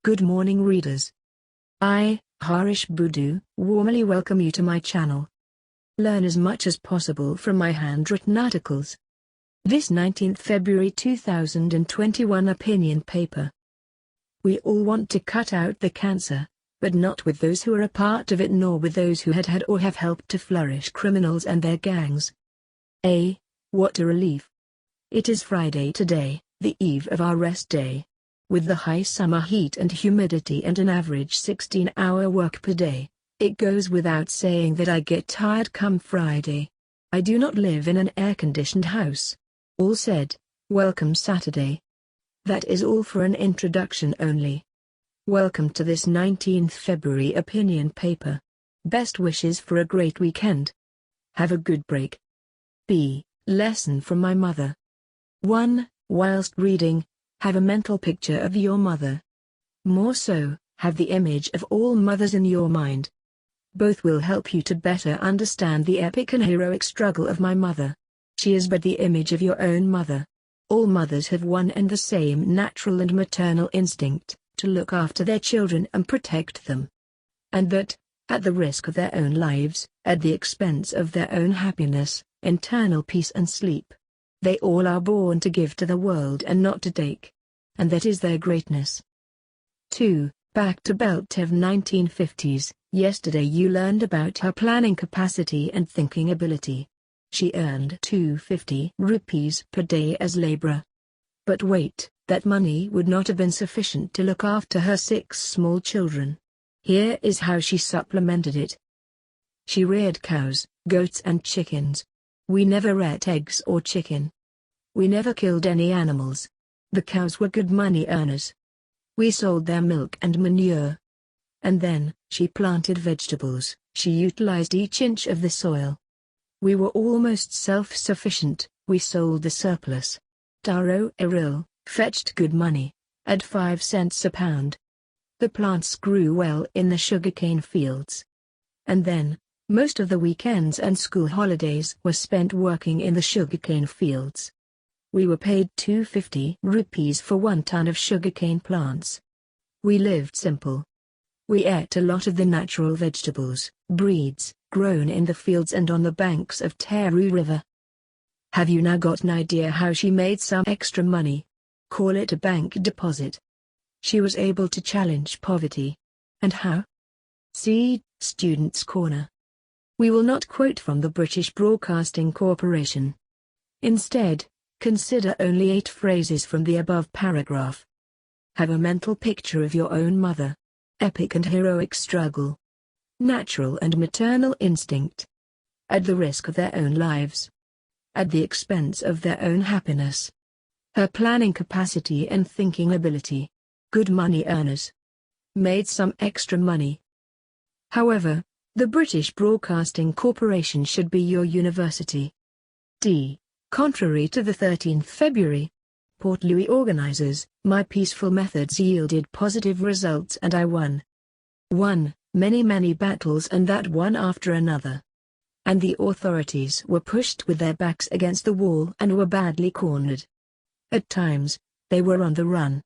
Good morning readers. I, Harish Budu, warmly welcome you to my channel. Learn as much as possible from my handwritten articles. This 19th February 2021 opinion paper. We all want to cut out the cancer, but not with those who are a part of it nor with those who had or have helped to flourish criminals and their gangs. What a relief. It is Friday today, the eve of our rest day. With the high summer heat and humidity and an average 16-hour work per day, it goes without saying that I get tired come Friday. I do not live in an air-conditioned house. All said, welcome Saturday. That is all for an introduction only. Welcome to this 19th February opinion paper. Best wishes for a great weekend. Have a good break. Lesson from my mother. 1. Whilst reading, have a mental picture of your mother. More so, have the image of all mothers in your mind. Both will help you to better understand the epic and heroic struggle of my mother. She is but the image of your own mother. All mothers have one and the same natural and maternal instinct, to look after their children and protect them. And that, at the risk of their own lives, at the expense of their own happiness, internal peace and sleep. They all are born to give to the world and not to take. And that is their greatness. 2. Back to Beltev 1950s. Yesterday you learned about her planning capacity and thinking ability. She earned 250 rupees per day as laborer. But wait, that money would not have been sufficient to look after her 6 small children. Here is how she supplemented it. She reared cows, goats and chickens. We never ate eggs or chicken. We never killed any animals. The cows were good money earners. We sold their milk and manure. And then, she planted vegetables, she utilized each inch of the soil. We were almost self-sufficient, we sold the surplus. Taro Eril, fetched good money, at 5 cents a pound. The plants grew well in the sugarcane fields. And then, most of the weekends and school holidays were spent working in the sugarcane fields. We were paid 250 rupees for 1 ton of sugarcane plants. We lived simple. We ate a lot of the natural vegetables, breeds, grown in the fields and on the banks of Teru River. Have you now got an idea how she made some extra money? Call it a bank deposit. She was able to challenge poverty. And how? See, Students' Corner. We will not quote from the British Broadcasting Corporation. Instead, consider only 8 phrases from the above paragraph. Have a mental picture of your own mother. Epic and heroic struggle. Natural and maternal instinct. At the risk of their own lives. At the expense of their own happiness. Her planning capacity and thinking ability. Good money earners. Made some extra money. However, the British Broadcasting Corporation should be your university. Contrary to the 13th February, Port Louis organizers, my peaceful methods yielded positive results and I won. Many battles and that one after another. And the authorities were pushed with their backs against the wall and were badly cornered. At times, they were on the run.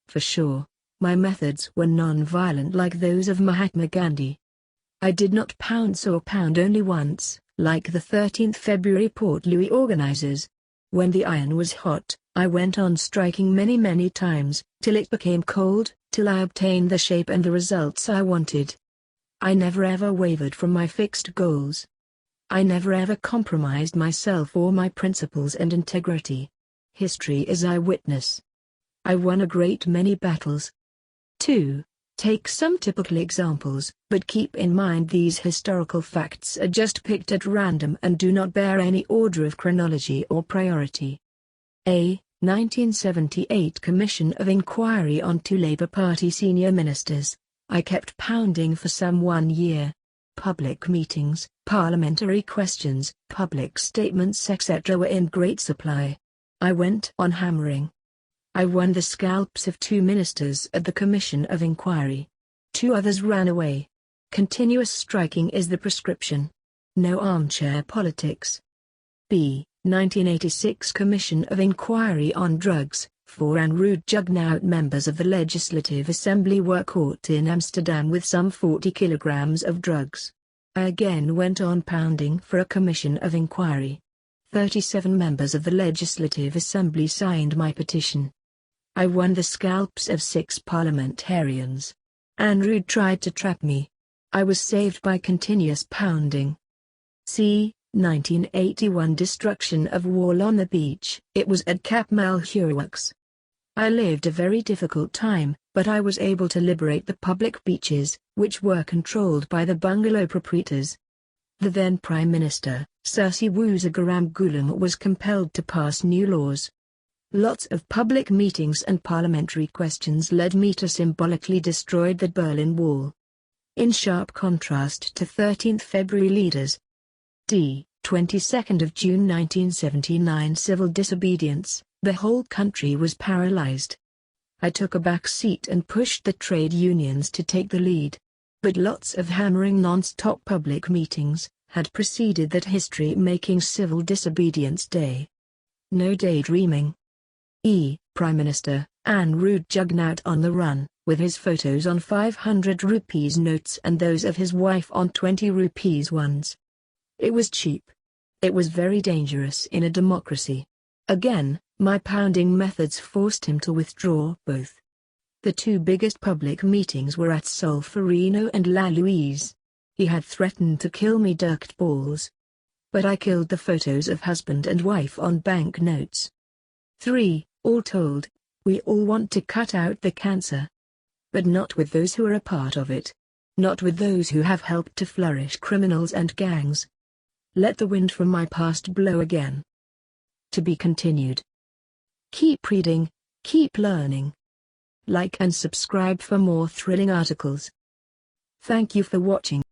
For sure, my methods were non-violent like those of Mahatma Gandhi. I did not pounce or pound only once, like the 13th February Port Louis organizers. When the iron was hot, I went on striking many times, till it became cold, till I obtained the shape and the results I wanted. I never ever wavered from my fixed goals. I never ever compromised myself or my principles and integrity. History is eyewitness. I won a great many battles. 2. Take some typical examples, but keep in mind these historical facts are just picked at random and do not bear any order of chronology or priority. 1978 Commission of Inquiry on 2 Labour Party senior ministers. I kept pounding for some 1 year. Public meetings, parliamentary questions, public statements etc. were in great supply. I went on hammering. I won the scalps of 2 ministers at the Commission of Inquiry. 2 others ran away. Continuous striking is the prescription. No armchair politics. 1986 Commission of Inquiry on Drugs, 4 and rude juggernaut members of the Legislative Assembly were caught in Amsterdam with some 40 kilograms of drugs. I again went on pounding for a commission of inquiry. 37 members of the Legislative Assembly signed my petition. I won the scalps of 6 parliamentarians. Rude tried to trap me. I was saved by continuous pounding. C. 1981 Destruction of Wall on the Beach. It was at Cap Malheuux. I lived a very difficult time, but I was able to liberate the public beaches, which were controlled by the bungalow proprietors. The then Prime Minister, Sir Siwuzagarambgulam, was compelled to pass new laws. Lots of public meetings and parliamentary questions led me to symbolically destroy the Berlin Wall. In sharp contrast to 13th February leaders. D. 22nd of June 1979 Civil disobedience. The whole country was paralyzed. I took a back seat and pushed the trade unions to take the lead. But lots of hammering non-stop public meetings had preceded that history-making Civil Disobedience Day. No daydreaming. E. Prime Minister, Rude Juggernaut on the run, with his photos on 500 rupees notes and those of his wife on 20 rupees ones. It was cheap. It was very dangerous in a democracy. Again, my pounding methods forced him to withdraw both. The 2 biggest public meetings were at Solferino and La Louise. He had threatened to kill me direct balls. But I killed the photos of husband and wife on bank notes. 3. All told, we all want to cut out the cancer. But not with those who are a part of it. Not with those who have helped to flourish criminals and gangs. Let the wind from my past blow again. To be continued. Keep reading, keep learning. Like and subscribe for more thrilling articles. Thank you for watching.